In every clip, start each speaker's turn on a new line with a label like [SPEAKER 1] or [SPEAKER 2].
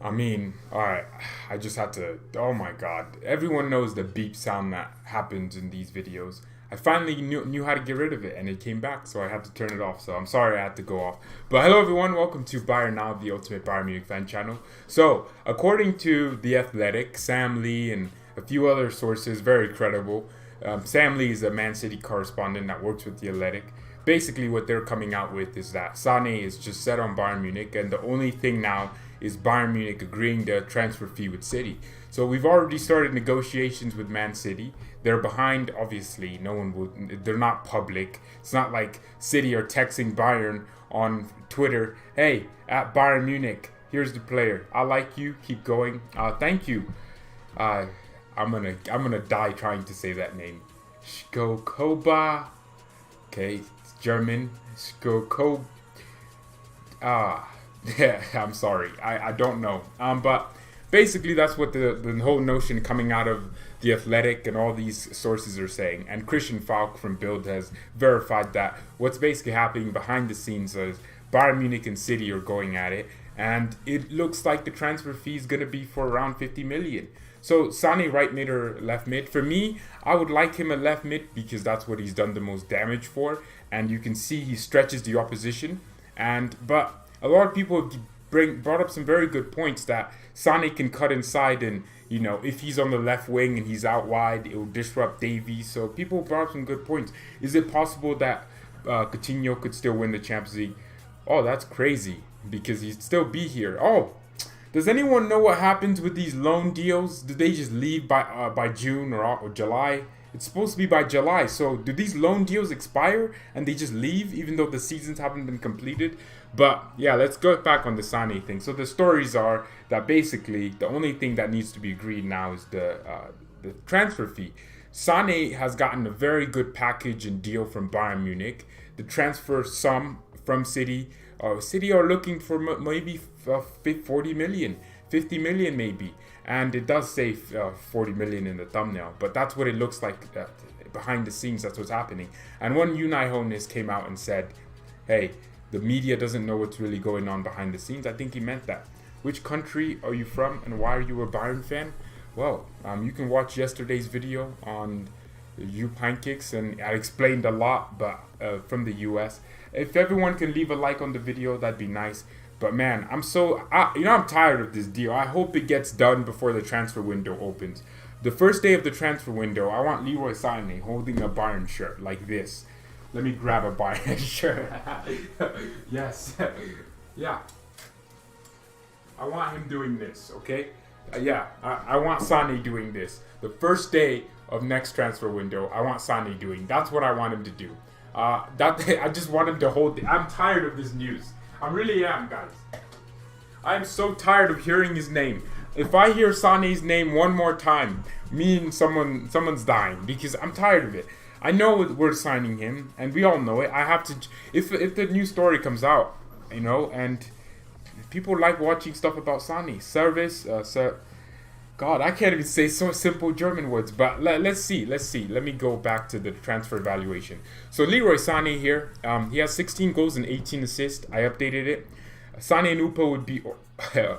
[SPEAKER 1] I mean, alright, I just had to. Oh my god. Everyone knows the beep sound that happens in these videos. I finally knew how to get rid of it and it came back, so I had to turn it off. So I'm sorry I had to go off. But hello everyone, welcome to BayernNow, the ultimate Bayern Munich fan channel. So, according to The Athletic, Sam Lee, and a few other sources, very credible, Sam Lee is a Man City correspondent that works with The Athletic. Basically, what they're coming out with is that Sane is just set on Bayern Munich, and the only thing now is Bayern Munich agreeing the transfer fee with City. So we've already started negotiations with Man City. They're behind, obviously. No one will. They're not public. It's not like City are texting Bayern on Twitter. Hey, at Bayern Munich, here's the player. I like you. Keep going. Thank you. I'm gonna die trying to say that name. Shkokoba. Okay, it's German. Shkoko. Yeah, I'm sorry. I don't know. But basically that's what the whole notion coming out of The Athletic and all these sources are saying. And Christian Falk from Bild has verified that what's basically happening behind the scenes is Bayern Munich and City are going at it. And it looks like the transfer fee is going to be for around 50 million. So Sane right mid or left mid? For me, I would like him at left mid because that's what he's done the most damage for. And you can see he stretches the opposition. But a lot of people have brought up some very good points that Sane can cut inside, and if he's on the left wing and he's out wide, it will disrupt Davies. So people brought up some good points. Is it possible that Coutinho could still win the Champions League? Oh, that's crazy because he'd still be here. Oh, does anyone know what happens with these loan deals? Do they just leave by June or July? It's supposed to be by July. So do these loan deals expire and they just leave even though the seasons haven't been completed? But yeah, let's go back on the Sane thing. So the stories are that basically the only thing that needs to be agreed now is the transfer fee. Sane has gotten a very good package and deal from Bayern Munich. The transfer sum from City. City are looking for maybe 40 million, 50 million maybe. And it does say 40 million in the thumbnail, but that's what it looks like behind the scenes. That's what's happening. And one Unai Hoeneß came out and said, hey, the media doesn't know what's really going on behind the scenes. I think he meant that. Which country are you from and why are you a Bayern fan? Well, you can watch yesterday's video on U Pancakes, and I explained a lot, but from the US. If everyone can leave a like on the video, that'd be nice. But man, I'm tired of this deal. I hope it gets done before the transfer window opens. The first day of the transfer window, I want Leroy Sane holding a Bayern shirt like this. Let me grab a Bayern shirt. Yes. Yeah. I want him doing this, okay? I want Sane doing this. The first day of next transfer window, I want Sane doing. That's what I want him to do. I just want him to hold it. I'm tired of this news. I really am, guys. I'm so tired of hearing his name. If I hear Sane's name one more time, someone's dying because I'm tired of it. I know we're signing him, and we all know it. I have to. If the new story comes out, and people like watching stuff about Sane, service, God, I can't even say so simple German words. But let's see. Let me go back to the transfer evaluation. So Leroy Sane here, he has 16 goals and 18 assists. I updated it. Sane and Upa would be I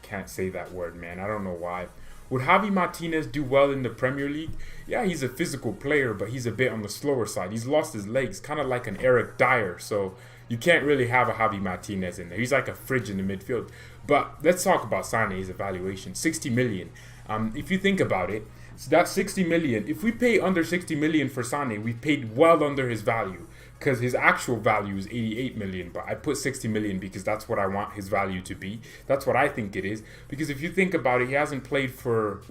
[SPEAKER 1] can't say that word, man. I don't know why. Would Javi Martinez do well in the Premier League? Yeah, he's a physical player, but he's a bit on the slower side. He's lost his legs, kind of like an Eric Dyer. So you can't really have a Javi Martinez in there. He's like a fridge in the midfield. But let's talk about Sane's evaluation. 60 million. If you think about it, so that's 60 million. If we pay under 60 million for Sane, we paid well under his value because his actual value is 88 million. But I put 60 million because that's what I want his value to be. That's what I think it is. Because if you think about it, he hasn't played for,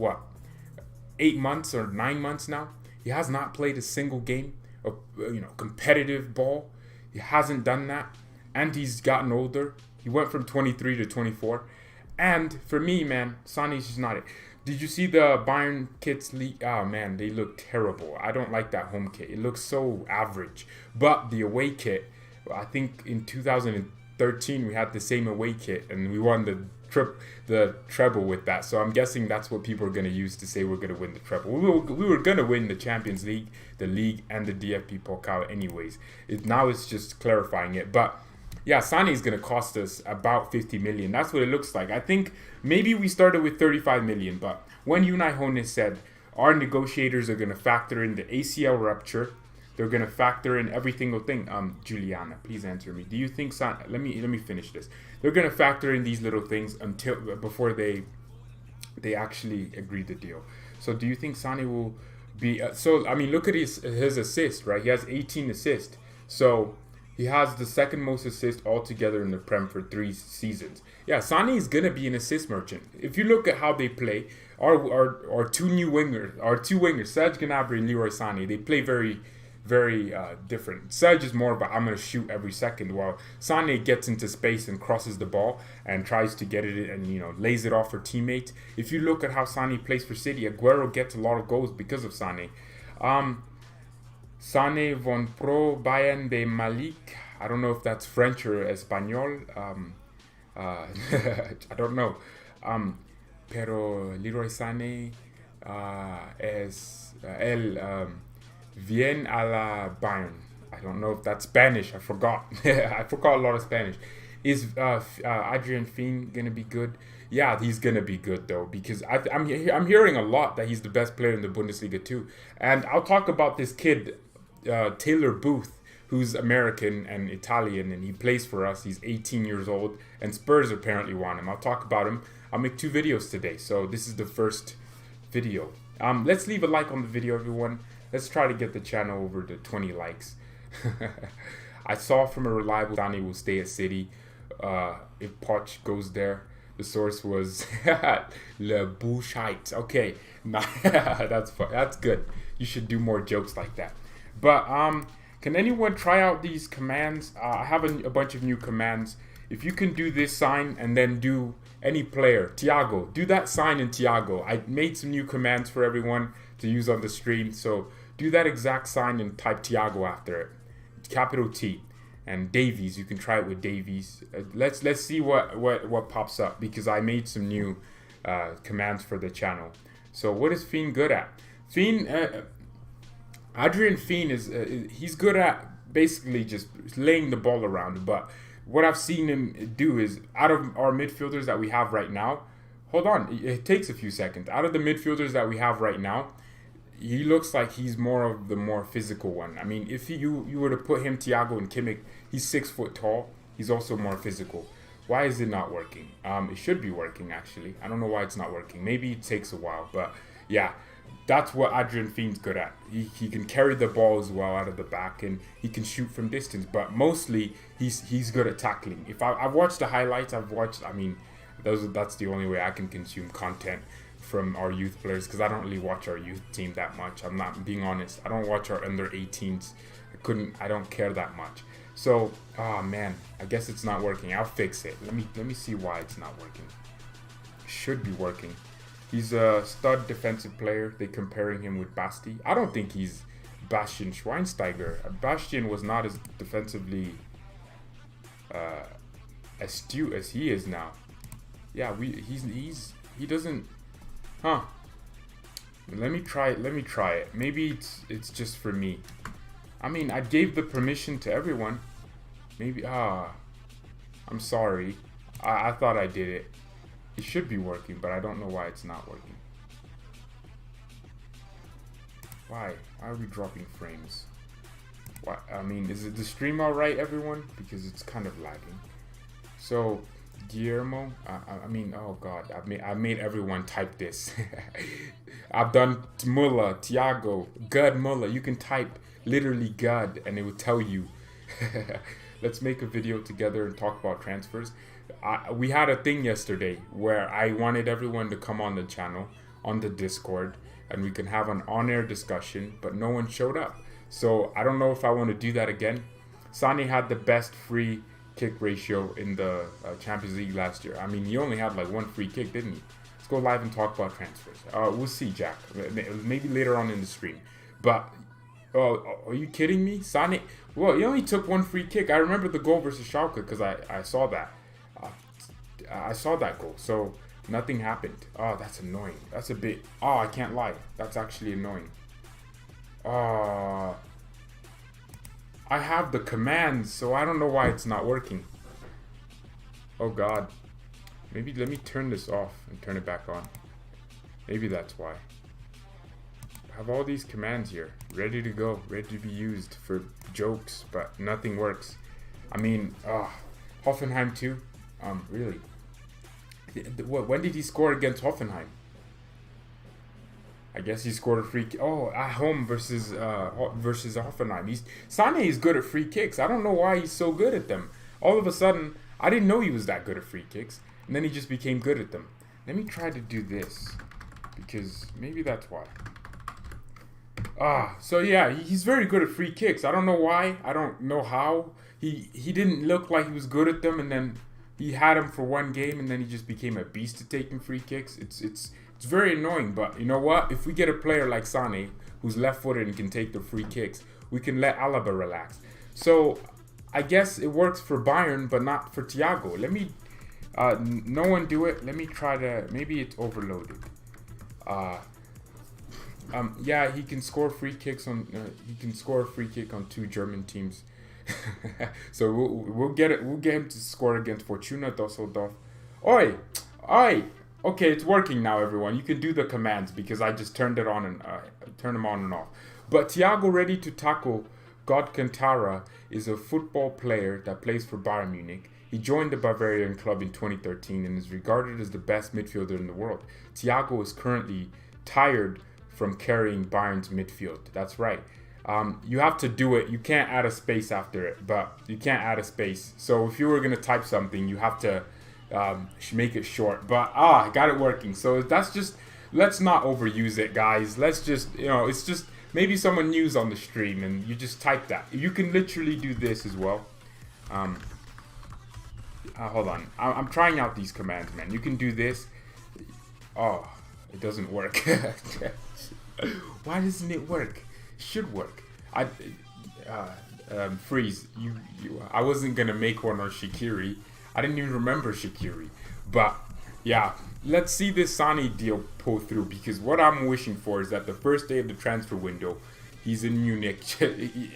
[SPEAKER 1] 8 months or 9 months now? He has not played a single game of competitive ball. He hasn't done that. And he's gotten older. He went from 23 to 24. And for me, man, Sane's just not it. Did you see the Bayern kits leak? Oh, man, they look terrible. I don't like that home kit. It looks so average. But the away kit, I think in 2013 we had the same away kit. And we won the treble with that. So I'm guessing that's what people are going to use to say we're going to win the treble. We were going to win the Champions League, the league, and the DFB Pokal anyways. Now it's just clarifying it. But Yeah, Sane is going to cost us about 50 million. That's what it looks like. I think maybe we started with 35 million, but when Unai Hoeneß said our negotiators are going to factor in the ACL rupture, they're going to factor in every single thing. Juliana, please answer me. Do you think Sane? Let me finish this. They're going to factor in these little things before they actually agree the deal. So do you think Sane will be? So I mean, look at his assist, right? He has 18 assists. So he has the second most assists altogether in the Prem for 3 seasons. Yeah, Sane is gonna be an assist merchant. If you look at how they play, our two wingers, Serge Gnabry and Leroy Sane, they play very different. Serge is more about I'm gonna shoot every second, while Sane gets into space and crosses the ball and tries to get it and lays it off for teammates. If you look at how Sane plays for City, Aguero gets a lot of goals because of Sane. Sane von Pro Bayern de Malik. I don't know if that's French or Espanol. I don't know. Pero Leroy Sane es vien a la Bayern. I don't know if that's Spanish. I forgot. I forgot a lot of Spanish. Is Adrian Fien gonna be good? Yeah, he's gonna be good though, because I'm hearing a lot that he's the best player in the Bundesliga too. And I'll talk about this kid, Taylor Booth, who's American and Italian, and he plays for us. He's 18 years old, and Spurs apparently want him. I'll talk about him. I'll make 2 videos today, so this is the first video. Let's leave a like on the video, everyone. Let's try to get the channel over to 20 likes. I saw from a reliable Sane will stay at City if Poch goes there. The source was Le Bouchite. Okay, that's fun. That's good. You should do more jokes like that. But can anyone try out these commands? I have a bunch of new commands. If you can do this sign and then do any player, Thiago, do that sign in Thiago. I made some new commands for everyone to use on the stream. So do that exact sign and type Thiago after it. Capital T. And Davies, you can try it with Davies. Let's see what pops up, because I made some new commands for the channel. So what is Fien good at? Adrian Fien he's good at basically just laying the ball around. But what I've seen him do is, out of our midfielders that we have right now, hold on, it takes a few seconds. Out of the midfielders that we have right now, he looks like he's more of the more physical one. I mean, if you were to put him, Thiago, and Kimmich, he's 6 foot tall. He's also more physical. Why is it not working? It should be working, actually. I don't know why it's not working. Maybe it takes a while, but yeah, that's what Adrian Fien's good at. He can carry the ball as well out of the back, and he can shoot from distance. But mostly, he's good at tackling. If I've watched the highlights, I mean, that's the only way I can consume content from our youth players, because I don't really watch our youth team that much. I'm not being honest. I don't watch our under 18s. I don't care that much. So, oh man, I guess it's not working. I'll fix it. Let me see why it's not working. It should be working. He's a stud defensive player. They're comparing him with Basti. I don't think he's Bastian Schweinsteiger. Bastian was not as defensively astute as he is now. Yeah, he doesn't. Huh. Let me try it. Maybe it's just for me. I mean, I gave the permission to everyone. Maybe I'm sorry. I thought I did it. It should be working, but I don't know why it's not working. Why are we dropping frames? Why? I mean, is the stream alright, everyone? Because it's kind of lagging. So Guillermo, I mean, oh god, I made everyone type this. I've done Muller, Thiago, Gud Muller. You can type literally Gud and it will tell you. Let's make a video together and talk about transfers. We had a thing yesterday where I wanted everyone to come on the channel, on the Discord, and we can have an on-air discussion, but no one showed up. So I don't know if I want to do that again. Sane had the best free kick ratio in the Champions League last year. I mean, he only had like 1 free kick, didn't he? Let's go live and talk about transfers. We'll see, Jack. Maybe later on in the stream. But, are you kidding me? Sane, well, he only took 1 free kick. I remember the goal versus Schalke because I saw that. I saw that goal. So, nothing happened. Oh, that's annoying. That's a bit... Oh, I can't lie. That's actually annoying. I have the commands, so I don't know why it's not working. Oh God. Maybe let me turn this off and turn it back on. Maybe that's why. I have all these commands here, ready to go, ready to be used for jokes, but nothing works. I mean, Hoffenheim too? Really? When did he score against Hoffenheim? I guess he scored a free kick. Oh, at home versus Hoffenheim. Sane is good at free kicks. I don't know why he's so good at them. All of a sudden, I didn't know he was that good at free kicks, and then he just became good at them. Let me try to do this, because maybe that's why. So yeah, he's very good at free kicks. I don't know why. I don't know how. He didn't look like he was good at them, and then he had him for one game, and then he just became a beast at taking free kicks. It's very annoying, but you know what? If we get a player like Sane, who's left-footed and can take the free kicks, we can let Alaba relax. So I guess it works for Bayern, but not for Thiago. Let me, no one do it. Let me try to, maybe it's overloaded. Yeah, he can score free kicks on, he can score a free kick on 2 German teams. So we'll get it. We'll get him to score against Fortuna Düsseldorf. Oi! Okay, it's working now, everyone. You can do the commands because I just turned it on and turned them on and off. But Thiago ready to tackle Godkantara is a football player that plays for Bayern Munich. He joined the Bavarian club in 2013 and is regarded as the best midfielder in the world. Thiago is currently tired from carrying Bayern's midfield. That's right. You have to do it. You can't add a space after it, but you can't add a space. So if you were going to type something, you have to make it short. But I got it working. So that's just, let's not overuse it, guys. Let's just, it's just maybe someone news on the stream and you just type that. You can literally do this as well. Hold on. I'm trying out these commands, man. You can do this. Oh, it doesn't work. Why doesn't it work? It should work. Freeze. I wasn't gonna make one on Shaqiri. I didn't even remember Shaqiri. But yeah, let's see this Sane deal pull through, because what I'm wishing for is that the first day of the transfer window, he's in Munich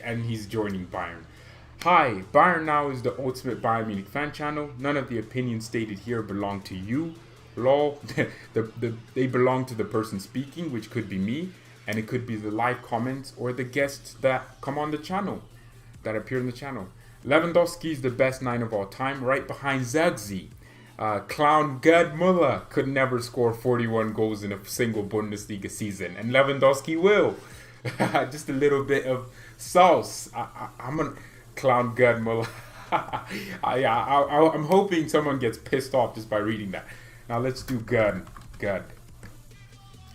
[SPEAKER 1] and he's joining Bayern. Hi, BayernNow is the ultimate Bayern Munich fan channel. None of the opinions stated here belong to you. Lol. They belong to the person speaking, which could be me, and it could be the live comments or the guests that come on the channel, that appear in the channel. Lewandowski is the best 9 of all time, right behind Zagzi. Clown Gerd Müller could never score 41 goals in a single Bundesliga season, and Lewandowski will. Just a little bit of sauce. I'm a Clown Gerd Müller. I'm hoping someone gets pissed off just by reading that. Now let's do Gerd.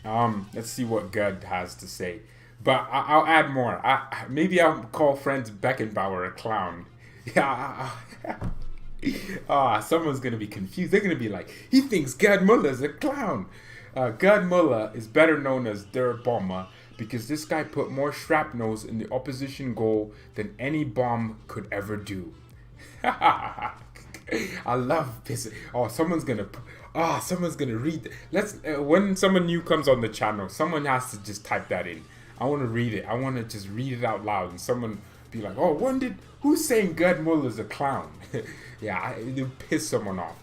[SPEAKER 1] Let's see what Gerd has to say. But I'll add more. Maybe I'll call Franz Beckenbauer a clown. Yeah. Someone's going to be confused. They're going to be like, he thinks Gerd Müller is a clown. Gerd Müller is better known as Der Bomber because this guy put more shrapnels in the opposition goal than any bomb could ever do. I love this. Someone's gonna read. When someone new comes on the channel, someone has to just type that in. I want to read it. I want to just read it out loud, and someone be like, who's saying Gerd Müller is a clown? Yeah, it'll piss someone off.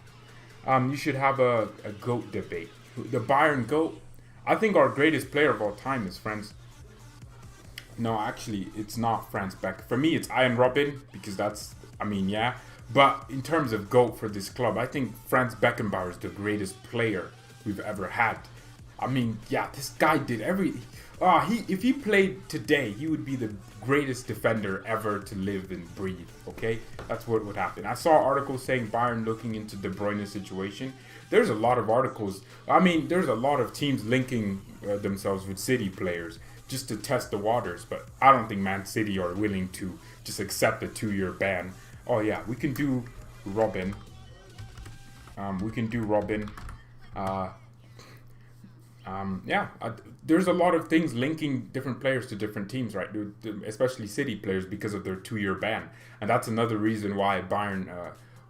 [SPEAKER 1] You should have a GOAT debate. The Bayern GOAT. I think our greatest player of all time is Franz. No, actually, it's not Franz Beck. For me, it's Ian Robin, because yeah. But in terms of GOAT for this club, I think Franz Beckenbauer is the greatest player we've ever had. This guy did if he played today, he would be the greatest defender ever to live and breathe, okay? That's what would happen. I saw articles saying Bayern looking into De Bruyne's situation. There's a lot of articles. There's a lot of teams linking themselves with City players just to test the waters. But I don't think Man City are willing to just accept a 2-year ban. Oh yeah, we can do Robin. There's a lot of things linking different players to different teams, right? Especially City players because of their 2-year ban. And that's another reason why Bayern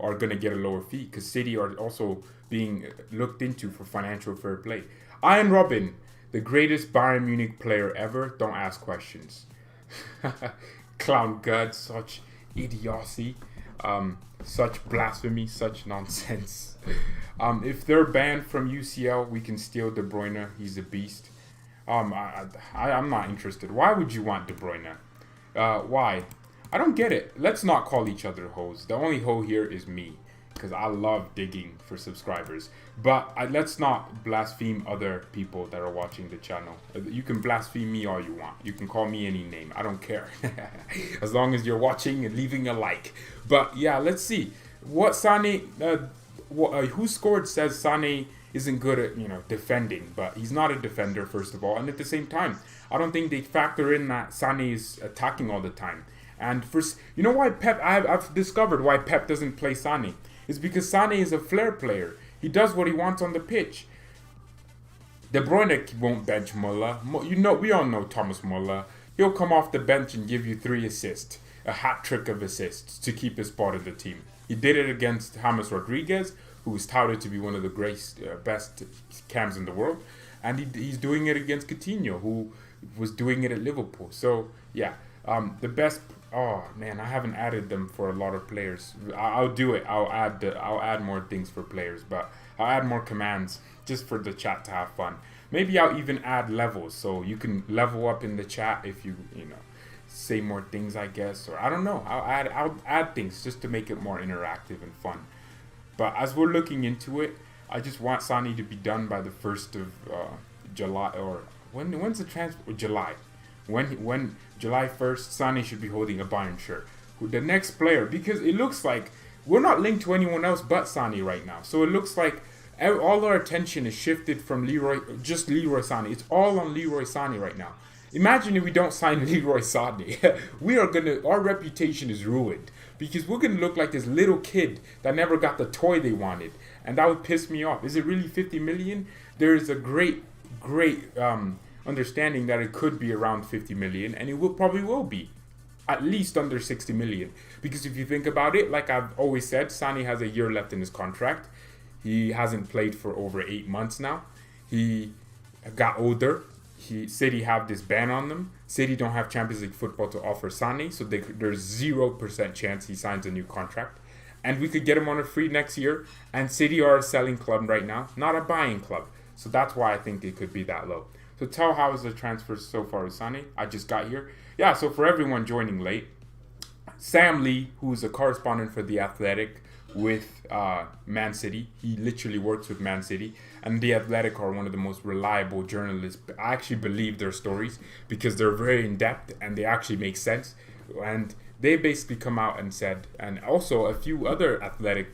[SPEAKER 1] are going to get a lower fee, because City are also being looked into for financial fair play. Ian Robin, the greatest Bayern Munich player ever. Don't ask questions. Clown God, such idiocy. Such blasphemy, such nonsense. If they're banned from UCL, we can steal De Bruyne. He's a beast. I'm not interested. Why would you want De Bruyne? Why? I don't get it. Let's not call each other hoes. The only hoe here is me, because I love digging for subscribers. But let's not blaspheme other people that are watching the channel. You can blaspheme me all you want. You can call me any name. I don't care. As long as you're watching and leaving a like. But yeah, let's see. What Sane, who scored says Sane isn't good at, defending. But he's not a defender, first of all. And at the same time, I don't think they factor in that Sane is attacking all the time. And you know why Pep, I've discovered why Pep doesn't play Sane. It's because Sane is a flair player. He does what he wants on the pitch. De Bruyne won't bench Muller. We all know Thomas Muller. He'll come off the bench and give you 3 assists. A hat trick of assists to keep his spot in the team. He did it against James Rodriguez, who is touted to be one of the best cams in the world. And he's doing it against Coutinho, who was doing it at Liverpool. So, yeah. The best... Oh man, I haven't added them for a lot of players. I'll do it. I'll add more things for players, but I'll add more commands just for the chat to have fun. Maybe I'll even add levels, so you can level up in the chat if you say more things, I guess, or I don't know. I'll add things just to make it more interactive and fun. But as we're looking into it, I just want Sane to be done by the 1st of July, or when's the transfer? July. When July 1st, Sane should be holding a Bayern shirt. The next player, because it looks like we're not linked to anyone else but Sane right now. So it looks like all our attention is shifted from Leroy Sane. It's all on Leroy Sane right now. Imagine if we don't sign Leroy Sane. Our reputation is ruined. Because we're going to look like this little kid that never got the toy they wanted. And that would piss me off. Is it really 50 million? There is a great understanding that it could be around 50 million, and it probably will be at least under 60 million, because if you think about it, like I've always said, Sane has a year left in his contract. He hasn't played for over 8 months now. He got older. City have this ban on them. City don't have Champions League football to offer Sane, so there's 0% chance he signs a new contract, and we could get him on a free next year. And City are a selling club right now, not a buying club, so that's why I think it could be that low. So tell how is the transfer so far with Sane? I just got here. Yeah, so for everyone joining late, Sam Lee, who's a correspondent for The Athletic with Man City, he literally works with Man City, and The Athletic are one of the most reliable journalists. I actually believe their stories because they're very in-depth and they actually make sense. And they basically come out and said, and also a few other Athletic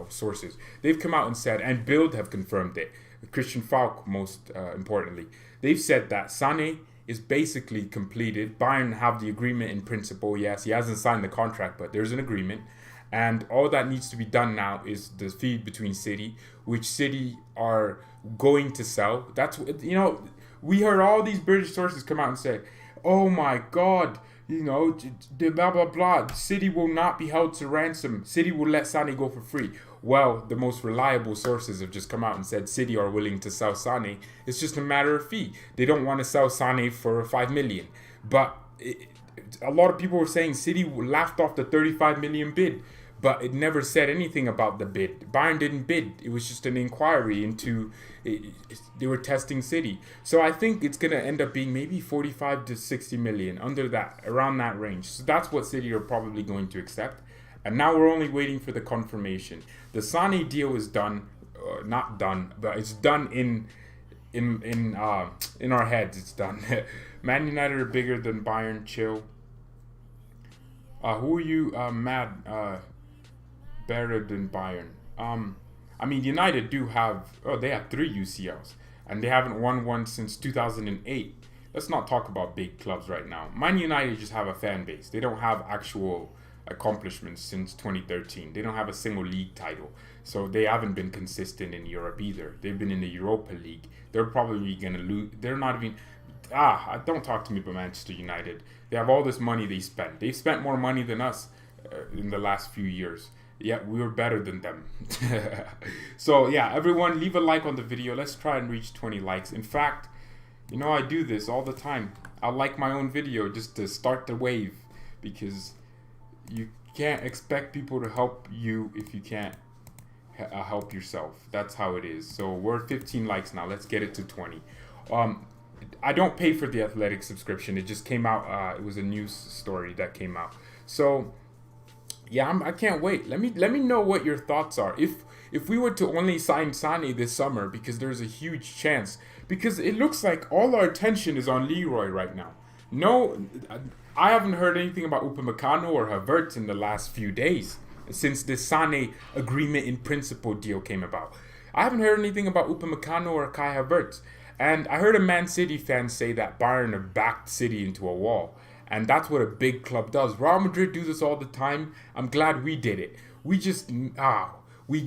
[SPEAKER 1] sources, they've come out and said, and Bild have confirmed it, Christian Falk most importantly, they've said that Sane is basically completed. Bayern have the agreement in principle. Yes, he hasn't signed the contract, but there's an agreement. And all that needs to be done now is the feed between City, which City are going to sell. That's, we heard all these British sources come out and say, oh my God, blah, blah, blah. City will not be held to ransom. City will let Sane go for free. Well, the most reliable sources have just come out and said City are willing to sell Sane. It's just a matter of fee. They don't want to sell Sane for 5 million. But a lot of people were saying City laughed off the 35 million bid. But it never said anything about the bid. Bayern didn't bid. It was just an inquiry into... They were testing City. So I think it's going to end up being maybe 45 to 60 million. Around that range. So that's what City are probably going to accept. And now we're only waiting for the confirmation. The Sane deal is done, not done, but it's done in our heads. It's done. Man United are bigger than Bayern. Chill. Who are you better than Bayern? United do have. They have 3 UCLs, and they haven't won one since 2008. Let's not talk about big clubs right now. Man United just have a fan base. They don't have actual accomplishments since 2013. They don't have a single league title, so they haven't been consistent in Europe either. They've been in the Europa League. They're probably gonna lose. They're not even. Don't talk to me about Manchester United. They have all this money they spent. They've spent more money than us in the last few years. Yet we were better than them. So yeah, everyone leave a like on the video. Let's try and reach 20 likes. In fact, I do this all the time. I like my own video just to start the wave, because you can't expect people to help you if you can't help yourself. That's how it is. So we're at 15 likes now. Let's get it to 20. I don't pay for the Athletic subscription. It just came out. It was a news story that came out. So yeah, I can't wait. Let me know what your thoughts are. If we were to only sign Sane this summer, because there's a huge chance, because it looks like all our attention is on Leroy right now. No, I haven't heard anything about Upamecano or Havertz in the last few days since this Sane agreement in principle deal came about. I haven't heard anything about Upamecano or Kai Havertz. And I heard a Man City fan say that Bayern have backed City into a wall. And that's what a big club does. Real Madrid do this all the time. I'm glad we did it. We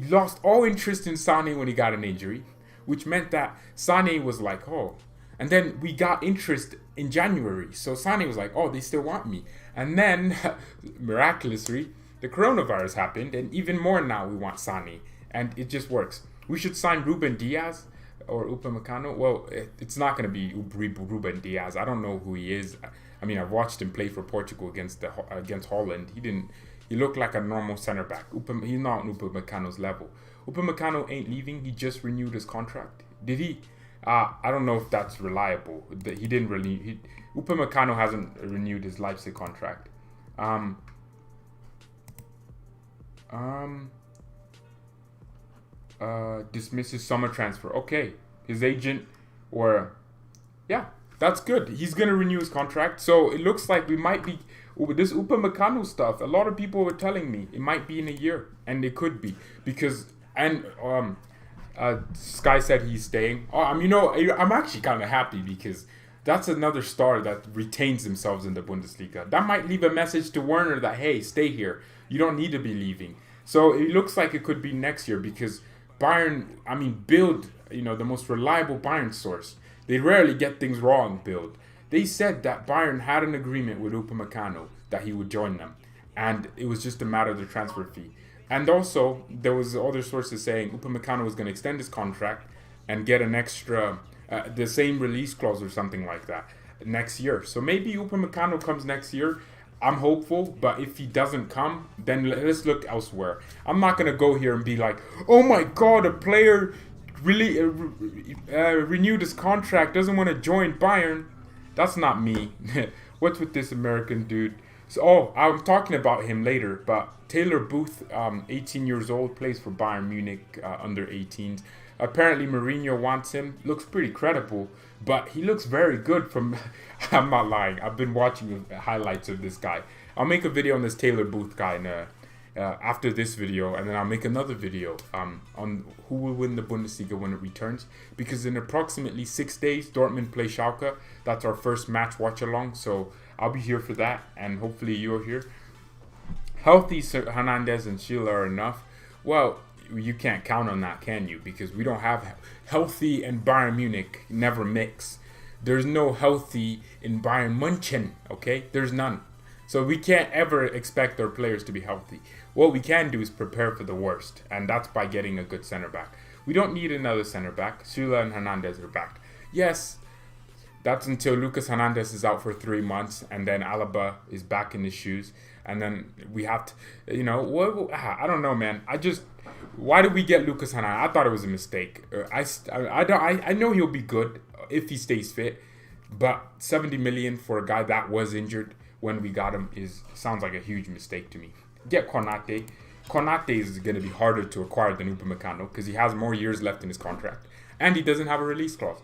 [SPEAKER 1] lost all interest in Sane when he got an injury, which meant that Sane was like, oh. And then we got interest in January. So Sane was like, oh, they still want me. And then, miraculously, the coronavirus happened. And even more now we want Sane. And it just works. We should sign Ruben Diaz or Upamecano. Well, it's not going to be Ruben Diaz. I don't know who he is. I mean, I've watched him play for Portugal against Holland. He looked like a normal center back. He's not on Upamecano's level. Upamecano ain't leaving. He just renewed his contract. Did he? I don't know if that's reliable. He didn't really. Upamecano hasn't renewed his Leipzig contract. Dismisses summer transfer. Okay, his agent yeah, that's good. He's gonna renew his contract. So it looks like we might be with this Upamecano stuff. A lot of people were telling me it might be in a year, and it could be because Sky said he's staying. I'm actually kind of happy because that's another star that retains themselves in the Bundesliga. That might leave a message to Werner that, hey, stay here. You don't need to be leaving. So it looks like it could be next year because Bayern, Bild, the most reliable Bayern source. They rarely get things wrong, Bild. They said that Bayern had an agreement with Upamecano that he would join them. And it was just a matter of the transfer fee. And also, there was other sources saying Upamecano was going to extend his contract and get an extra, the same release clause or something like that next year. So maybe Upamecano comes next year. I'm hopeful, but if he doesn't come, then let's look elsewhere. I'm not going to go here and be like, oh my God, a player really renewed his contract, doesn't want to join Bayern. That's not me. What's with this American dude? So, I'm talking about him later, but Taylor Booth, 18 years old, plays for Bayern Munich under 18s. Apparently Mourinho wants him. Looks pretty credible, but he looks very good from... I'm not lying. I've been watching highlights of this guy. I'll make a video on this Taylor Booth guy after this video, and then I'll make another video on who will win the Bundesliga when it returns. Because in approximately 6 days, Dortmund play Schalke. That's our first match watch-along, so I'll be here for that, and hopefully you're here. Healthy Hernandez and Sheila are enough. Well, you can't count on that, can you? Because we don't have healthy and Bayern Munich never mix. There's no healthy in Bayern München, okay? There's none. So we can't ever expect our players to be healthy. What we can do is prepare for the worst, and that's by getting a good center back. We don't need another center back. Süle and Hernandez are back. Yes, that's until Lucas Hernandez is out for 3 months, and then Alaba is back in his shoes, and then we have to, I don't know, man. Why did we get Lucas Hernandez? I thought it was a mistake. I know he'll be good if he stays fit, but 70 million for a guy that was injured when we got him sounds like a huge mistake to me. Get Konate. Konate is going to be harder to acquire than Upamecano because he has more years left in his contract, and he doesn't have a release clause.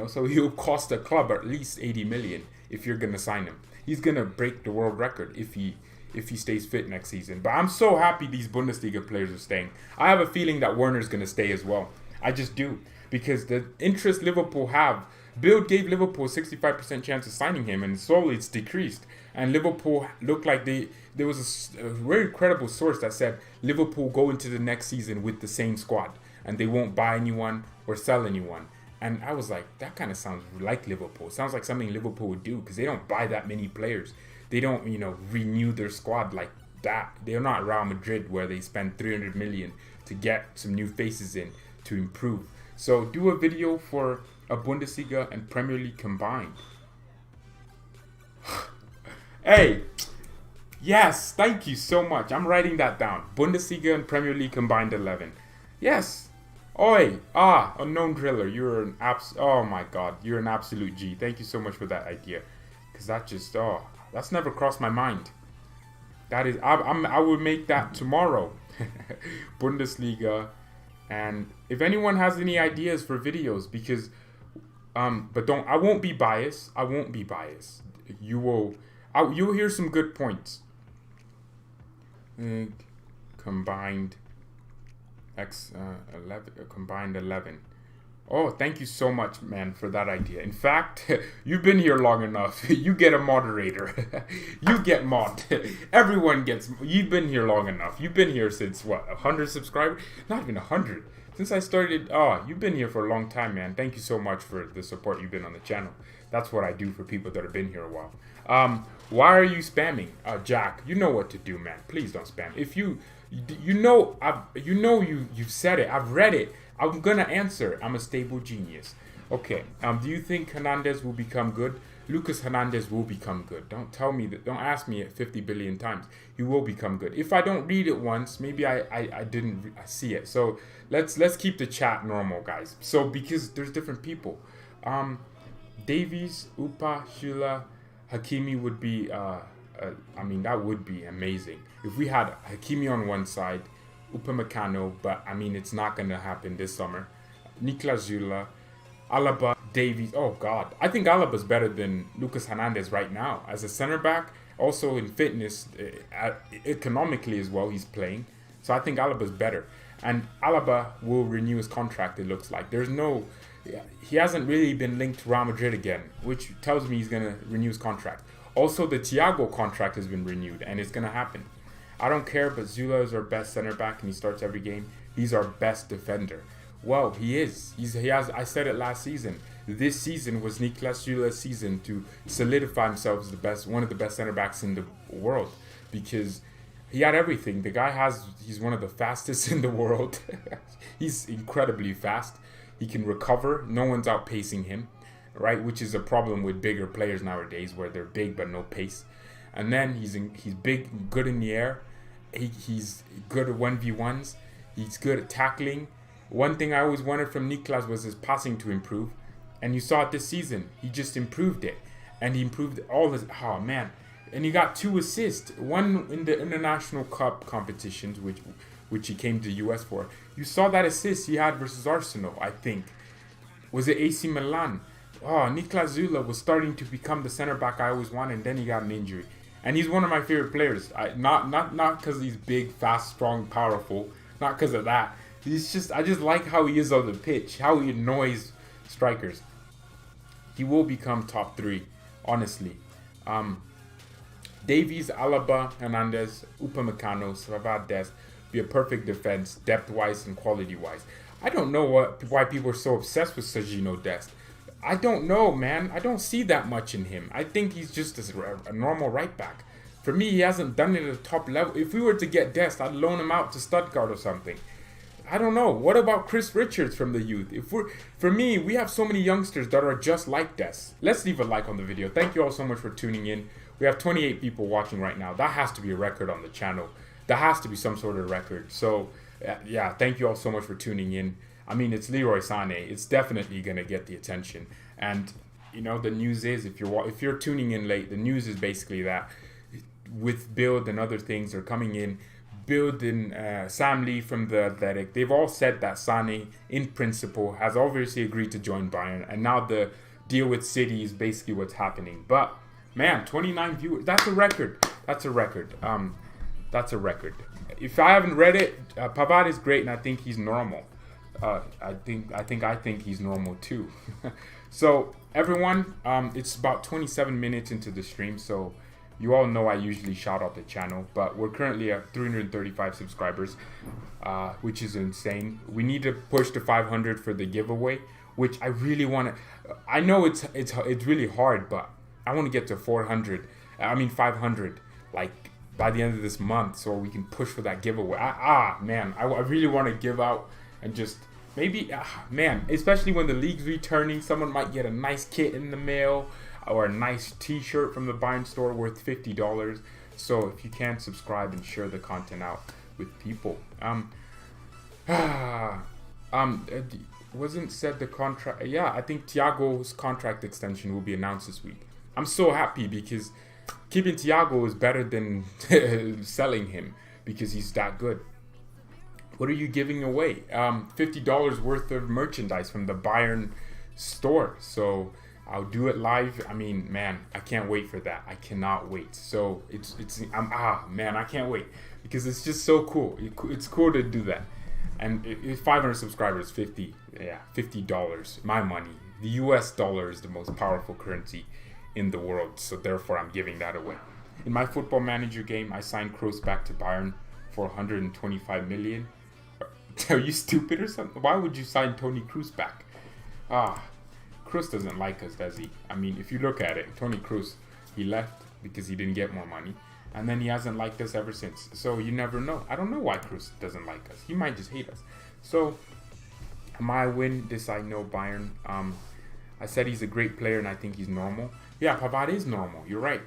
[SPEAKER 1] So he'll cost the club at least 80 million if you're going to sign him. He's going to break the world record if he stays fit next season. But I'm so happy these Bundesliga players are staying. I have a feeling that Werner's going to stay as well. I just do. Because the interest Liverpool have, Bill gave Liverpool a 65% chance of signing him, and slowly it's decreased. And Liverpool looked like there was a very credible source that said Liverpool go into the next season with the same squad, and they won't buy anyone or sell anyone. And I was like, that kind of sounds like Liverpool. It sounds like something Liverpool would do because they don't buy that many players. They don't, renew their squad like that. They're not Real Madrid where they spend 300 million to get some new faces in to improve. So do a video for a Bundesliga and Premier League combined. Hey, Yes, thank you so much. I'm writing that down. Bundesliga and Premier League combined 11. Yes. Oi, unknown driller. You're an oh my god, you're an absolute G. Thank you so much for that idea. Cause that just, that's never crossed my mind. That is, I would make that tomorrow. Bundesliga, and if anyone has any ideas for videos, because, but I won't be biased. I won't be biased. You'll hear some good points. Combined 11. Oh, thank you so much, man, for that idea. In fact, you've been here long enough. You get a moderator. You get mod. Everyone gets. You've been here long enough. You've been here since what? 100 subscribers? Not even 100. Since I started. Oh, you've been here for a long time, man. Thank you so much for the support you've been on the channel. That's what I do for people that have been here a while. Why are you spamming, Jack? You know what to do, man. Please don't spam. If you've said it. I've read it. I'm gonna answer. I'm a stable genius. Okay. Do you think Hernandez will become good? Lucas Hernandez will become good. Don't tell me that. Don't ask me it 50 billion times. He will become good. If I don't read it once, maybe I didn't see it. So let's keep the chat normal, guys. So because there's different people. Davies, Upa, Shula, Hakimi would be. I mean, that would be amazing if we had Hakimi on one side. Upamecano, but I mean, it's not going to happen this summer. Niklas Zula, Alaba, Davies. Oh, God. I think Alaba's better than Lucas Hernandez right now. As a center back, also in fitness, economically as well, he's playing. So I think Alaba's better. And Alaba will renew his contract, it looks like. He hasn't really been linked to Real Madrid again, which tells me he's going to renew his contract. Also, the Thiago contract has been renewed, and it's going to happen. I don't care, but Zula is our best center back, and he starts every game. He's our best defender. Well, he is. He has. I said it last season. This season was Niklas Zula's season to solidify himself as one of the best center backs in the world, because he had everything. The guy he's one of the fastest in the world. He's incredibly fast. He can recover. No one's outpacing him, right? Which is a problem with bigger players nowadays, where they're big but no pace. And then he's big, good in the air. He's good at 1v1s. He's good at tackling. One thing I always wanted from Niklas was his passing to improve. And you saw it this season. He just improved it. And he improved all his... Oh, man. And he got 2 assists. One in the International Cup competitions, which he came to the US for. You saw that assist he had versus Arsenal, I think. Was it AC Milan? Oh, Niklas Zula was starting to become the center back I always wanted. And then he got an injury. And he's one of my favorite players. Not because he's big, fast, strong, powerful. Not because of that. I just like how he is on the pitch. How he annoys strikers. He will become top 3, honestly. Davies, Alaba, Hernandez, Upamecano, Savades be a perfect defense, depth-wise and quality-wise. I don't know why people are so obsessed with Serginho Dest. I don't know, man. I don't see that much in him. I think he's just a normal right back. For me, he hasn't done it at the top level. If we were to get Dest, I'd loan him out to Stuttgart or something. I don't know. What about Chris Richards from the youth? For me, we have so many youngsters that are just like Dest. Let's leave a like on the video. Thank you all so much for tuning in. We have 28 people watching right now. That has to be a record on the channel. That has to be some sort of record. So, yeah, thank you all so much for tuning in. I mean, it's Leroy Sane. It's definitely going to get the attention. And, you know, the news is, if you're tuning in late, the news is basically that with Build and other things are coming in. Build and Sam Lee from the Athletic, they've all said that Sane, in principle, has obviously agreed to join Bayern. And now the deal with City is basically what's happening. But, man, 29 viewers. That's a record. That's a record. That's a record. If I haven't read it, Pavard is great, and I think he's normal. I think he's normal too. So everyone, it's about 27 minutes into the stream, so you all know I usually shout out the channel, but we're currently at 335 subscribers, which is insane. We need to push to 500 for the giveaway, which I really want to. I know it's really hard, but I want to get to 500, like by the end of this month, so we can push for that giveaway. Man, I really want to give out and just. Maybe, man, especially when the league's returning, someone might get a nice kit in the mail or a nice t-shirt from the Bayern store worth $50. So if you can, subscribe and share the content out with people. Wasn't said the contract. Yeah, I think Thiago's contract extension will be announced this week. I'm so happy because keeping Thiago is better than selling him because he's that good. What are you giving away? $50 worth of merchandise from the Bayern store. So I'll do it live. I mean, man, I can't wait for that. I cannot wait. So I can't wait because it's just so cool. It's cool to do that. And it's 500 subscribers, $50. My money. The US dollar is the most powerful currency in the world. So therefore, I'm giving that away. In my Football Manager game, I signed Kroos back to Bayern for 125 million. Are you stupid or something? Why would you sign Toni Kroos back? Kroos doesn't like us, does he? I mean, if you look at it, Toni Kroos, he left because he didn't get more money. And then he hasn't liked us ever since. So you never know. I don't know why Kroos doesn't like us. He might just hate us. So my win, this I know Bayern. I said he's a great player and I think he's normal. Yeah, Pavard is normal. You're right.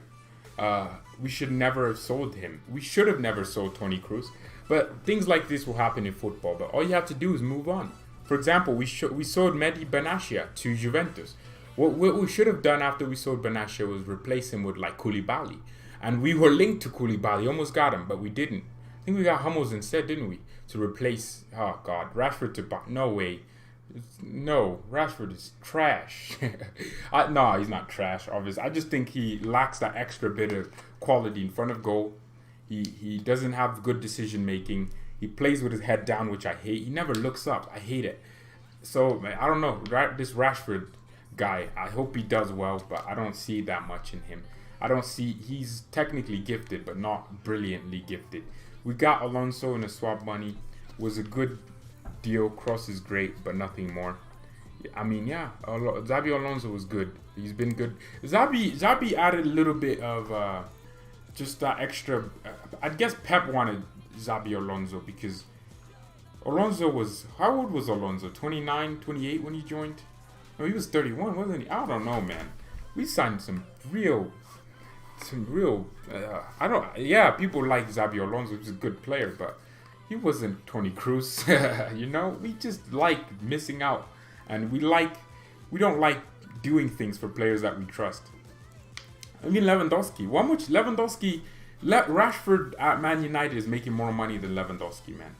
[SPEAKER 1] We should never have sold him. We should have never sold Toni Kroos. But things like this will happen in football. But all you have to do is move on. For example, we sold Mehdi Benatia to Juventus. What we should have done after we sold Benatia was replace him with like Koulibaly. And we were linked to Koulibaly, almost got him, but we didn't. I think we got Hummels instead, didn't we? To replace, Rashford to no way. No, Rashford is trash. No, he's not trash, obviously. I just think he lacks that extra bit of quality in front of goal. He doesn't have good decision making. He plays with his head down, which I hate. He never looks up. I hate it. So, man, I don't know. This Rashford guy, I hope he does well, but I don't see that much in him. He's technically gifted, but not brilliantly gifted. We got Alonso in a swap money. Was a good deal. Kroos is great, but nothing more. I mean, yeah, Xabi Alonso was good. He's been good. Xabi added a little bit of just that extra. I guess Pep wanted Xabi Alonso because Alonso was, how old was Alonso? 29, 28 when he joined? No, he was 31, wasn't he? I don't know, man. We signed some real. People like Xabi Alonso. He's a good player, but he wasn't Toni Kroos. We just like missing out, and we don't like doing things for players that we trust. I mean, Lewandowski. Rashford at Man United is making more money than Lewandowski, man.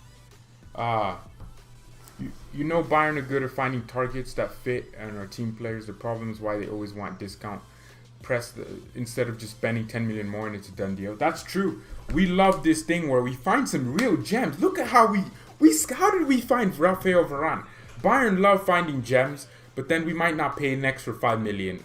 [SPEAKER 1] Bayern are good at finding targets that fit and are team players. The problem is why they always want discount. Instead of just spending 10 million more and it's a done deal. That's true. We love this thing where we find some real gems. Look at how how did we find Rafael Varane? Bayern love finding gems, but then we might not pay an extra 5 million.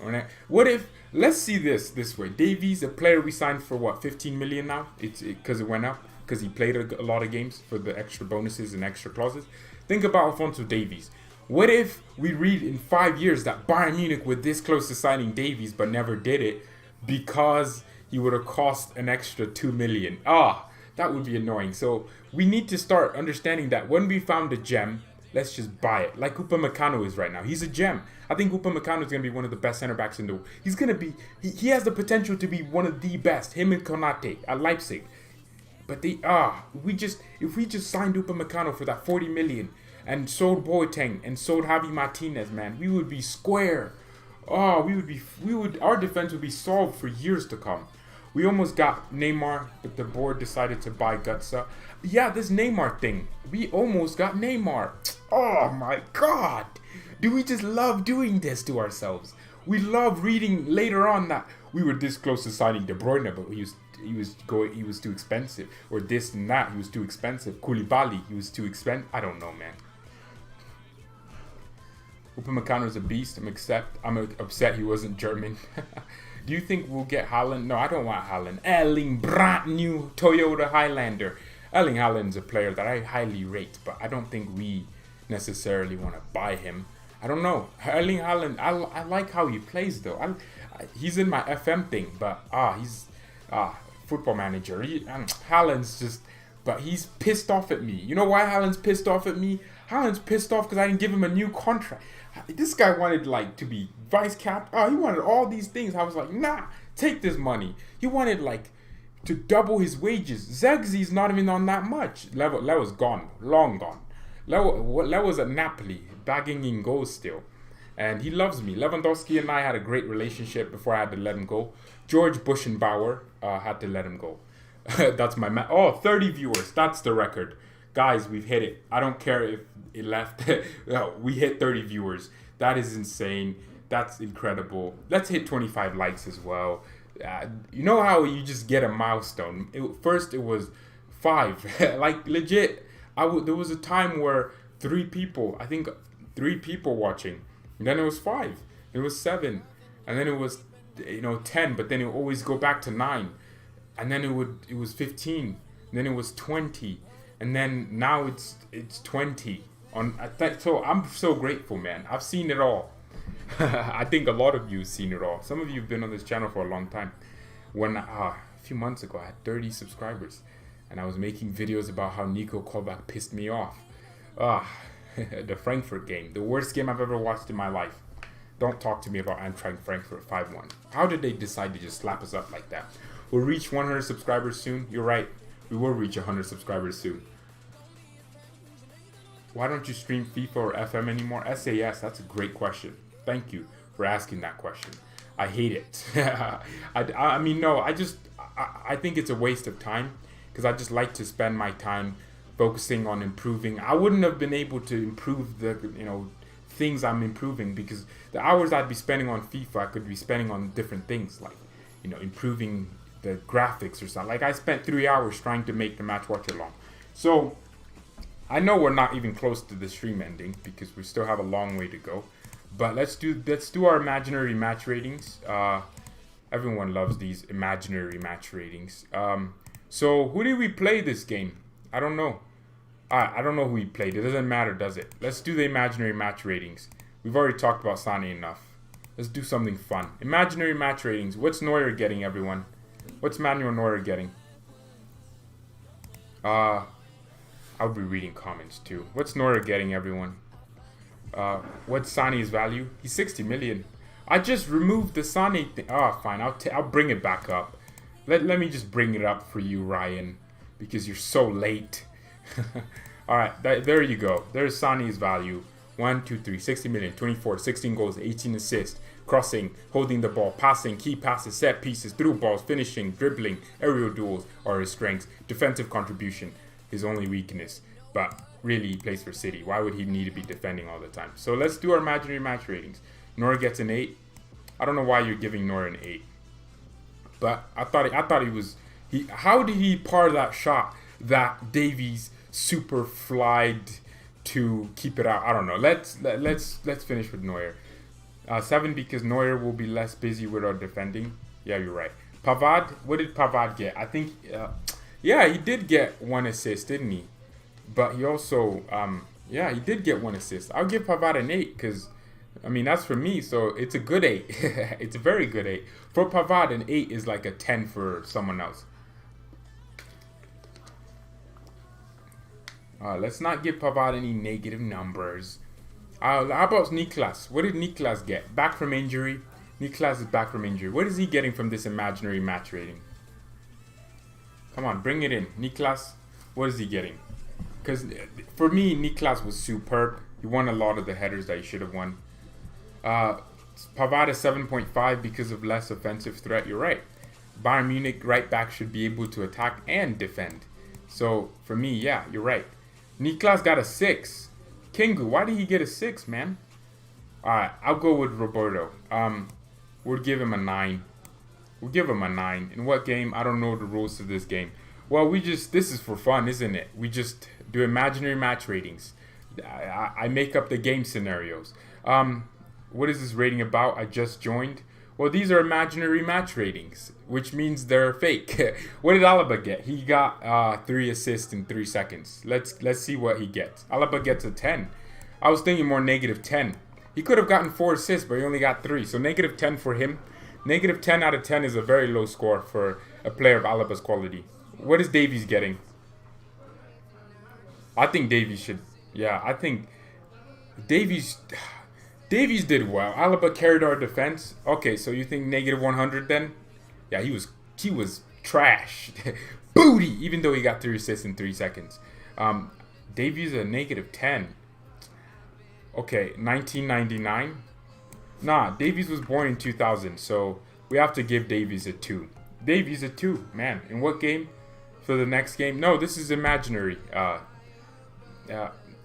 [SPEAKER 1] What if, let's see this way. Davies, a player we signed for 15 million now? It's because it went up because he played a lot of games for the extra bonuses and extra clauses. Think about Alphonso Davies. What if we read in 5 years that Bayern Munich were this close to signing Davies but never did it because he would have cost an extra 2 million? That would be annoying. So we need to start understanding that when we found a gem, let's just buy it. Like Upamecano is right now. He's a gem. I think Upamecano is going to be one of the best center backs in the world. He's going to be, he has the potential to be one of the best. Him and Konate at Leipzig. But if we just signed Upamecano for that 40 million and sold Boateng and sold Javi Martinez, man, we would be square. Our defense would be solved for years to come. We almost got Neymar, but the board decided to buy Gutsa. Yeah, this Neymar thing. We almost got Neymar. Oh my God. Do we just love doing this to ourselves? We love reading later on that we were this close to signing De Bruyne, but he was too expensive. Or this and that, he was too expensive. Koulibaly, he was too expensive. I don't know, man. Upamecano is a beast. I'm upset he wasn't German. Do you think we'll get Haaland? No, I don't want Haaland. Erling, brand new Toyota Highlander. Erling Haaland's a player that I highly rate, but I don't think we necessarily want to buy him. I don't know. Erling Haaland, I like how he plays though. He's in my FM thing, but he's Football Manager. Haaland's just, but he's pissed off at me. You know why Haaland's pissed off at me? Haaland's pissed off because I didn't give him a new contract. This guy wanted to be vice cap. He wanted all these things. I was like, nah, take this money. He wanted to double his wages. Zegzi's not even on that much. Leo's gone, long gone. Leo was at Napoli, bagging in goals still. And he loves me. Lewandowski and I had a great relationship before I had to let him go. George Buschenbauer had to let him go. That's my 30 viewers. That's the record. Guys, we've hit it. I don't care if it left. We hit 30 viewers. That is insane. That's incredible. Let's hit 25 likes as well. You know how you just get a milestone? First it was 5. Like legit. There was a time where 3 people watching. And then it was 5. It was 7. And then it was 10, but then it would always go back to 9. And then it was 15. And then it was 20. And then now it's 20. So I'm so grateful, man. I've seen it all. I think a lot of you have seen it all. Some of you have been on this channel for a long time. When a few months ago I had 30 subscribers and I was making videos about how Nico Kovac pissed me off. The Frankfurt game, the worst game I've ever watched in my life. Don't talk to me about Eintracht Frankfurt 5-1. How did they decide to just slap us up like that? We'll reach 100 subscribers soon. You're right. We will reach 100 subscribers soon. Why don't you stream FIFA or FM anymore? SAS, that's a great question. Thank you for asking that question. I hate it. I think it's a waste of time because I just like to spend my time focusing on improving. I wouldn't have been able to improve the things I'm improving because the hours I'd be spending on FIFA I could be spending on different things like improving the graphics or something. Like I spent 3 hours trying to make the match watch along. So I know we're not even close to the stream ending because we still have a long way to go. But let's do our imaginary match ratings. Everyone loves these imaginary match ratings. So who did we play this game? I don't know. I don't know who we played. It doesn't matter, does it? Let's do the imaginary match ratings. We've already talked about Sane enough. Let's do something fun. Imaginary match ratings. What's Neuer getting, everyone? What's Manuel Neuer getting? I'll be reading comments too. What's Neuer getting, everyone? What's Sane's value? He's 60 million. I just removed the Sane thing. Fine. I'll bring it back up. Let me just bring it up for you, Ryan, because you're so late. All right, there you go. There's Sane's value. 1, 2, 3, 60 million, 24, 16 goals, 18 assists, crossing, holding the ball, passing, key passes, set pieces, through balls, finishing, dribbling, aerial duels are his strengths. Defensive contribution, his only weakness. But really, he plays for City. Why would he need to be defending all the time? So let's do our imaginary match ratings. Neuer gets an 8. I don't know why you're giving Neuer an 8. But I thought he was. How did he par that shot that Davies super flied to keep it out? I don't know. Let's finish with Neuer. 7 because Neuer will be less busy with our defending. Yeah, you're right. Pavard, what did Pavard get? I think, he did get 1 assist, didn't he? But he also, he did get 1 assist. I'll give Pavard an 8 because, that's for me. So it's a good 8. It's a very good 8. For Pavard, an 8 is like a 10 for someone else. Let's not give Pavard any negative numbers. How about Niklas? What did Niklas get? Back from injury. Niklas is back from injury. What is he getting from this imaginary match rating? Come on, bring it in. Niklas, what is he getting? Because for me, Niklas was superb. He won a lot of the headers that he should have won. Pavard is 7.5 because of less offensive threat. You're right. Bayern Munich right back should be able to attack and defend. So for me, yeah, you're right. Niklas got a 6. Kingu, why did he get a 6, man? Alright, I'll go with Roberto. We'll give him a 9. We'll give him a 9. In what game? I don't know the rules of this game. Well, this is for fun, isn't it? We just do imaginary match ratings. I make up the game scenarios. What is this rating about? I just joined. Well, these are imaginary match ratings, which means they're fake. What did Alaba get? He got 3 assists in 3 seconds. Let's see what he gets. Alaba gets a 10. I was thinking more negative 10. He could have gotten 4 assists, but he only got 3. So negative 10 for him. Negative 10 out of 10 is a very low score for a player of Alaba's quality. What is Davies getting? I think Davies should. Yeah, I think Davies did well. Alaba carried our defense. Okay, so you think negative 100 then? Yeah, he was trash. Booty, even though he got 3 assists in 3 seconds. Davies a -10. Okay, 1999. Nah, Davies was born in 2000, so we have to give Davies a 2. Davies a 2, man. In what game? For the next game? No, this is imaginary.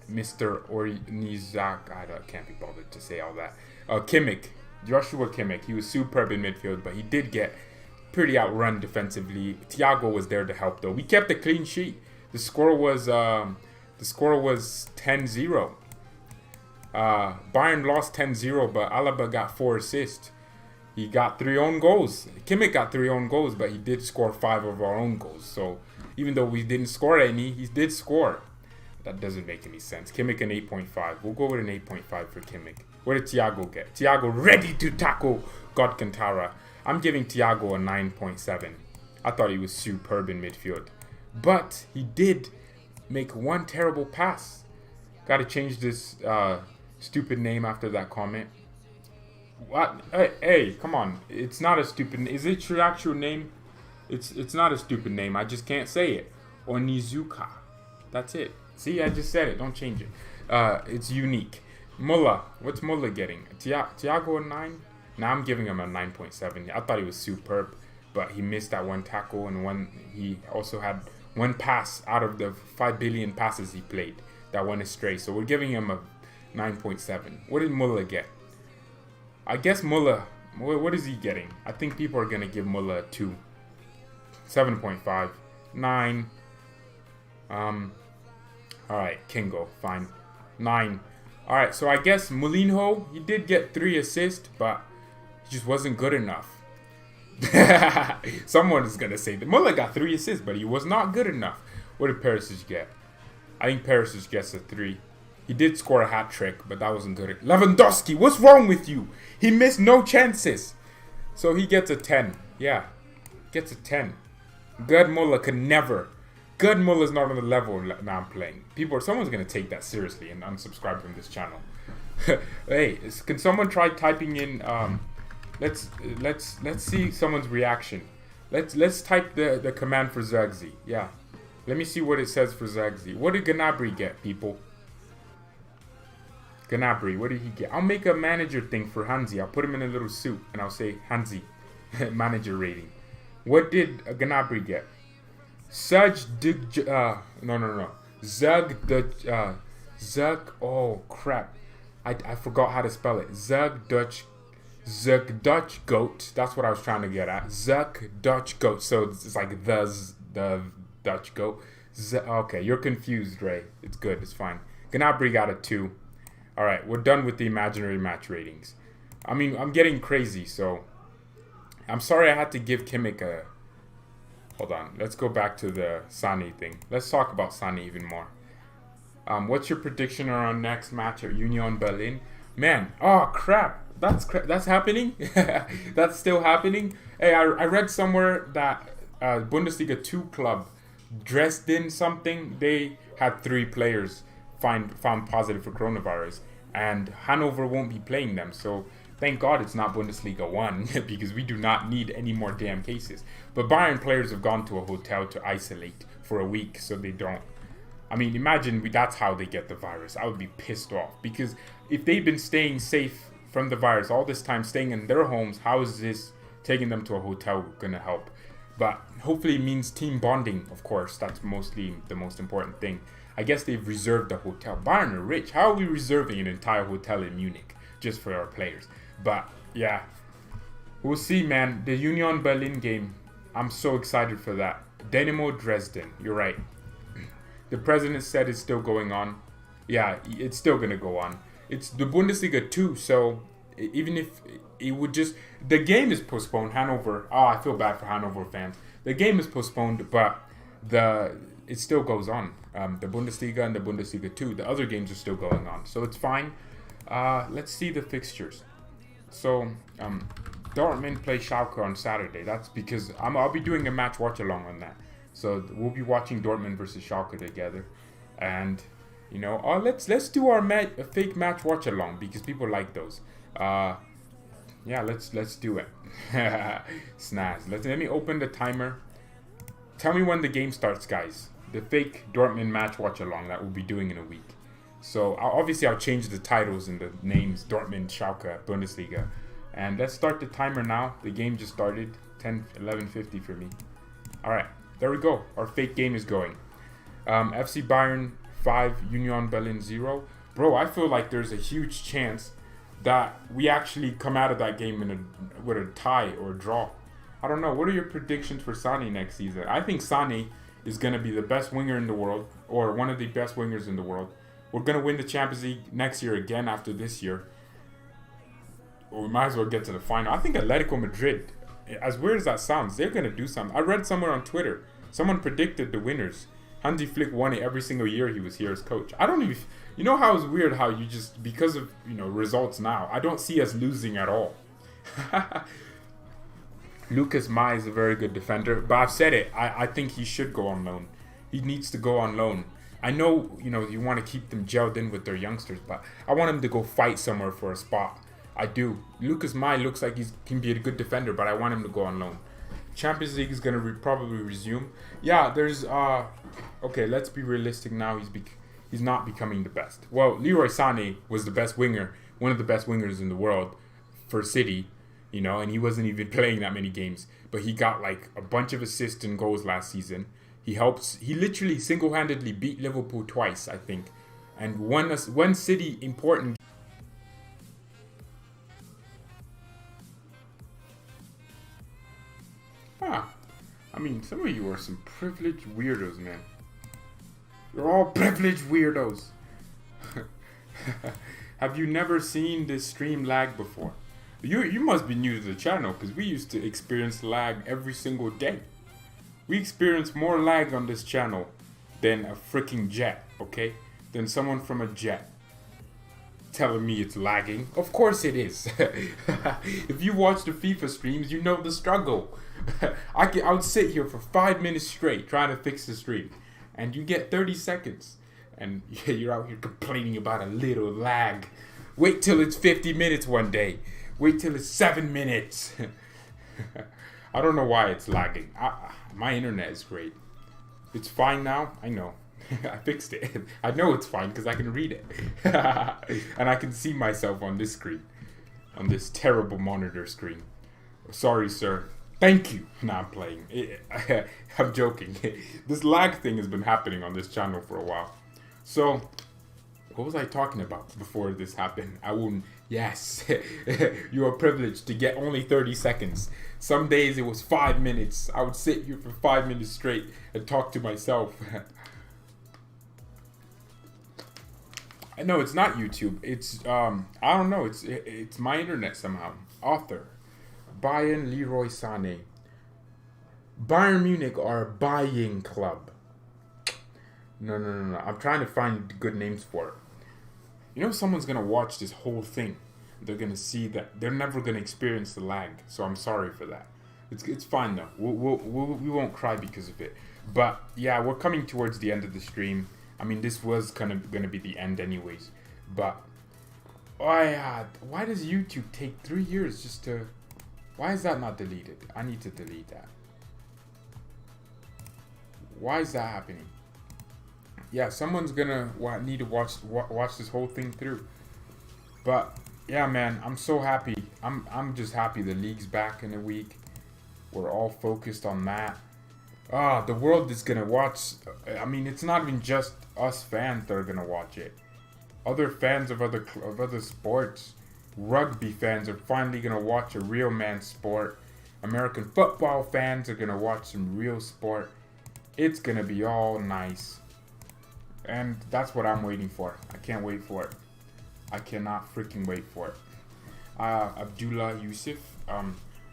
[SPEAKER 1] Mr. Ornizak. I can't be bothered to say all that. Kimmich. Joshua Kimmich. He was superb in midfield, but he did get pretty outrun defensively. Thiago was there to help, though. We kept a clean sheet. The score was 10-0. Bayern lost 10-0, but Alaba got 4 assists. He got 3 own goals. Kimmich got 3 own goals, but he did score 5 of our own goals. So even though we didn't score any, he did score. That doesn't make any sense. Kimmich an 8.5. We'll go with an 8.5 for Kimmich. What did Thiago get? Thiago ready to tackle Godkantara. I'm giving Thiago a 9.7. I thought he was superb in midfield. But he did make one terrible pass. Got to change this stupid name after that comment. What? Hey, come on. It's not a stupid... Is it your actual name? It's not a stupid name. I just can't say it. Onizuka. That's it. See, I just said it. Don't change it. It's unique. Muller. What's Muller getting? Thiago a 9? Now I'm giving him a 9.7. I thought he was superb, but he missed that one tackle, and he also had one pass out of the 5 billion passes he played that went astray. So we're giving him a 9.7. What did Muller get? I guess Muller, what is he getting? I think people are going to give Muller a 2. 7.5. 9. Alright, Kingo, fine. 9. Alright, so I guess Mourinho, he did get 3 assists, but he just wasn't good enough. Someone is going to say that Muller got 3 assists, but he was not good enough. What did Perisic get? I think Perisic gets a 3. He did score a hat trick, but that wasn't good. Lewandowski, what's wrong with you? He missed no chances. So he gets a 10. Yeah, gets a 10. Gerd Muller could never. Gerd Muller's not on the level now I'm playing. Someone's going to take that seriously and unsubscribe from this channel. Hey, can someone try typing in... Let's see someone's reaction. Let's type the command for Zagzi. Yeah. Let me see what it says for Zagzi. What did Gnabry get, people? Gnabry, what did he get? I'll make a manager thing for Hansi. I'll put him in a little suit and I'll say Hansi manager rating. What did Gnabry get? Oh crap. I forgot how to spell it. Zug Dutch goat. That's what I was trying to get at. Zug Dutch goat. So it's like the Dutch goat. Okay, you're confused, Ray. It's good. It's fine. Gnabry got a 2. All right, we're done with the imaginary match ratings. I mean, I'm getting crazy, so I'm sorry I had to give Kimmich a... Hold on. Let's go back to the Sane thing. Let's talk about Sane even more. What's your prediction on next match at Union Berlin? Man, oh crap. That's happening? That's still happening? Hey, I read somewhere that Bundesliga 2 club, Dresden something, they had 3 players found positive for coronavirus, and Hanover won't be playing them. So thank God it's not Bundesliga 1 because we do not need any more damn cases. But Bayern players have gone to a hotel to isolate for a week so they don't. I mean, imagine that's how they get the virus. I would be pissed off because if they've been staying safe from the virus all this time, staying in their homes, how is this taking them to a hotel gonna help? But hopefully it means team bonding, of course. That's mostly the most important thing. I guess they've reserved the hotel. Bayern are rich. How are we reserving an entire hotel in Munich just for our players? But yeah, we'll see, man. The Union Berlin game, I'm so excited for that. Dynamo Dresden, you're right. The president said it's still going on. Yeah, it's still going to go on. It's the Bundesliga 2, so even if it would just... The game is postponed, Hanover. Oh, I feel bad for Hanover fans. The game is postponed, but it still goes on. The Bundesliga and the Bundesliga 2, the other games are still going on. So it's fine. Let's see the fixtures. So, Dortmund play Schalke on Saturday. That's because I'll be doing a match watch-along on that. So we'll be watching Dortmund versus Schalke together. And, you know, let's do our fake match watch-along because people like those. Yeah, let's do it. Snaz. Let me open the timer. Tell me when the game starts, guys. The fake Dortmund match watch along that we'll be doing in a week. So obviously I'll change the titles and the names, Dortmund, Schalke, Bundesliga. And let's start the timer now. The game just started, 11:50 for me. All right, there we go. Our fake game is going. FC Bayern 5, Union Berlin 0. Bro, I feel like there's a huge chance that we actually come out of that game with a tie or a draw. I don't know. What are your predictions for Sane next season? I think Sane is going to be the best winger in the world, or one of the best wingers in the world. We're going to win the Champions League next year again after this year. Or we might as well get to the final. I think Atletico Madrid, as weird as that sounds, they're going to do something. I read somewhere on Twitter, someone predicted the winners. Hansi Flick won it every single year he was here as coach. I don't even... You know how it's weird how you just... Because of, results now, I don't see us losing at all. Lucas Mai is a very good defender. But I've said it. I think he should go on loan. He needs to go on loan. I know, you want to keep them gelled in with their youngsters, but I want him to go fight somewhere for a spot. I do. Lucas Mai looks like he can be a good defender, but I want him to go on loan. Champions League is going to probably resume. Yeah, there's... Okay, let's be realistic now. He's not becoming the best. Well, Leroy Sane was the best winger, one of the best wingers in the world for City, and he wasn't even playing that many games. But he got like a bunch of assists and goals last season. He literally single-handedly beat Liverpool twice, I think, and won City important. I mean, some of you are some privileged weirdos, man. You're all privileged weirdos. Have you never seen this stream lag before? You must be new to the channel, because we used to experience lag every single day. We experience more lag on this channel than a freaking jet, okay? Than someone from a jet telling me it's lagging. Of course it is. If you watch the FIFA streams, you know the struggle. I would sit here for 5 minutes straight trying to fix the stream, and you get 30 seconds, and you're out here complaining about a little lag. Wait till it's 50 minutes one day. Wait till it's 7 minutes. I don't know why it's lagging. My internet is great. It's fine now. I know. I fixed it. I know it's fine because I can read it. And I can see myself on this screen. On this terrible monitor screen. Sorry, sir. Thank you. Nah, I'm playing. I'm joking. This lag thing has been happening on this channel for a while. So, what was I talking about before this happened? Yes. You are privileged to get only 30 seconds. Some days it was 5 minutes. I would sit here for 5 minutes straight and talk to myself. I know it's not YouTube. It's I don't know. It's my internet somehow. Author Bayern Leroy Sane. Bayern Munich are a buying club. No. I'm trying to find good names for it. Someone's gonna watch this whole thing. They're gonna see that they're never gonna experience the lag. So I'm sorry for that. It's fine though. We won't cry because of it. But yeah, we're coming towards the end of the stream. I mean, this was kind of gonna be the end anyways. But why does YouTube take 3 years just to? Why is that not deleted? I need to delete that. Why is that happening? Yeah, someone's gonna need to watch this whole thing through. But yeah, man, I'm so happy. I'm just happy the league's back in a week. We're all focused on that. The world is gonna watch. I mean, it's not even just us fans that are gonna watch it. Other fans of other sports, rugby fans are finally gonna watch a real man's sport. American football fans are gonna watch some real sport. It's gonna be all nice. And that's what I'm waiting for. I can't wait for it. I cannot freaking wait for it. Abdullah Yusuf.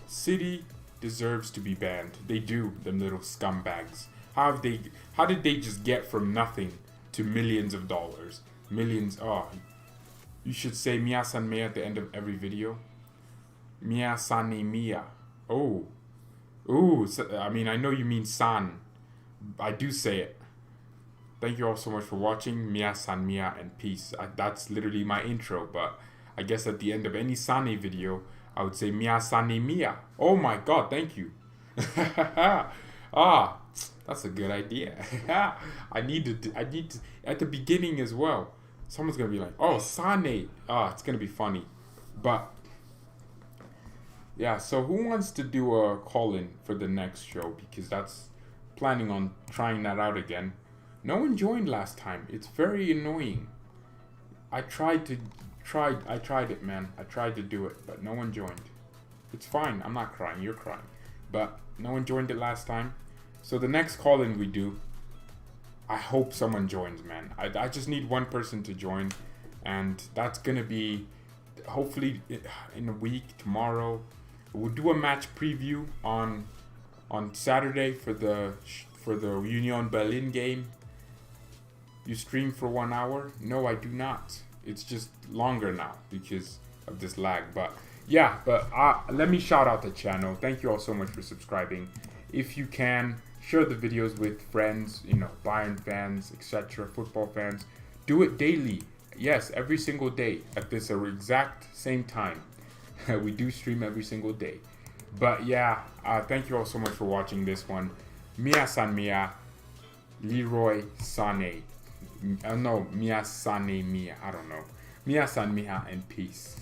[SPEAKER 1] City deserves to be banned. They do, them little scumbags. How did they just get from nothing to millions of dollars? Millions. You should say Mia San Mia at the end of every video. Mia Sani Mia. Oh. Ooh. I mean, I know you mean San. I do say it. Thank you all so much for watching. Mia San Mia and peace. That's literally my intro, but I guess at the end of any Sane video, I would say Mia Sani Mia. Oh my god, thank you. That's a good idea. I need to at the beginning as well. Someone's gonna be like, "Oh, Sane." It's gonna be funny, but yeah. So who wants to do a call-in for the next show? Because that's planning on trying that out again. No one joined last time. It's very annoying. I tried it, man. I tried to do it, but no one joined. It's fine. I'm not crying. You're crying, but no one joined it last time. So the next call-in we do, I hope someone joins, man. I just need one person to join, and that's gonna be hopefully in a week, tomorrow. We'll do a match preview on Saturday for the Union Berlin game. You stream for 1 hour? No, I do not. It's just longer now because of this lag. But yeah, let me shout out the channel. Thank you all so much for subscribing. If you can, share the videos with friends, Bayern fans, etc., football fans. Do it daily. Yes, every single day at this exact same time. We do stream every single day. But yeah, thank you all so much for watching this one. Mia San Mia, Leroy Sane. No, Mia Sane Mia. I don't know. Mia San Mia, and peace.